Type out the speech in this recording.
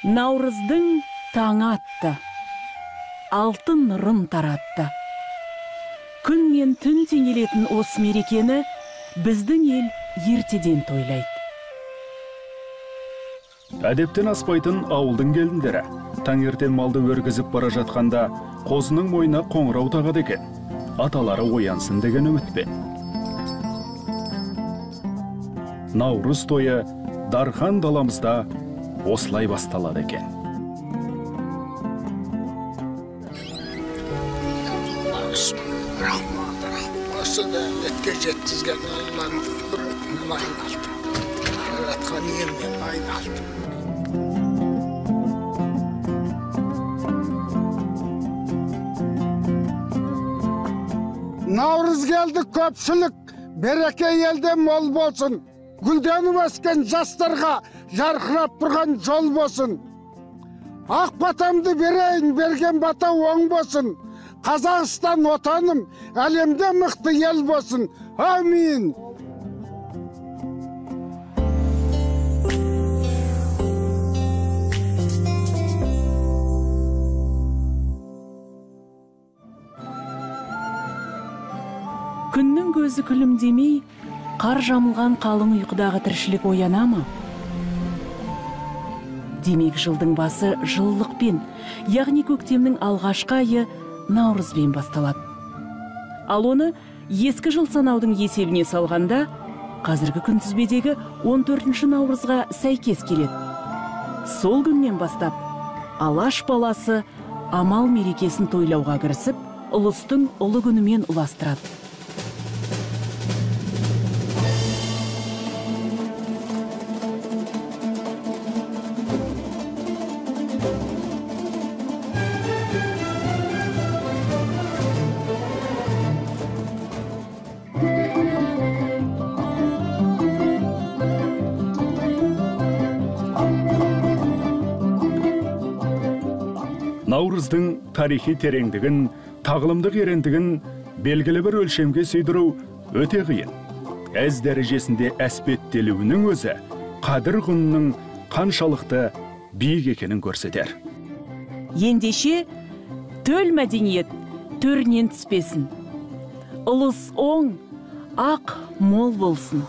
Наурыздың таңы атты, алтын нұрын таратты. Күн мен түн теңелетін осы мерекені біздің ел ертеден тойлайды. Әдептен аспайтын ауылдың келіндері таңертең малды өргізіп бара жатқанда қозының мойнына қоңырау тағады екен. Аталары оянсын деген үмітпен. Наурыз тойы дархан даламызда осылай басталады екен. Осы да етке жеткізген Алланың құдіретіне айналды. Жаратқан елмен айналды. Наурыз келді, көпшілік, береке елде мол болсын. Гүлденіп өскен жастарға жарқырап тұрған жол болсын. Ақ батамды берейін, берген бата оң болсын. Қазақстан отаным, әлемде мықты ел болсын. Амин. Күннің көзі күлімдемей, қар жамылған қалың ұйқыдағы тіршілік ояна ма? Демек жылдың басы жылылықпен, яғни көктемнің алғашқы айы наурызбен басталады. Ал оны ескі жыл санаудың есебіне салғанда, қазіргі күнтізбедегі 14 наурызға сәйкес келеді. Сол күннен бастап, Алаш баласы амал мерекесін тойлауға кірісіп, ұлыстың ұлы күнімен ұластырады. Наурыздың тарихи тереңдігін, тағылымдық ерендігін белгілі бір өлшемге сыйдыру өте қиын. Әз дәрежесінде әспеттелуінің өзі қадір құнының қаншалықты биік екенін көрсетер. Ендеше төл мәдениет төрінен түспесін. Ұлыс оң, ақ мол болсын.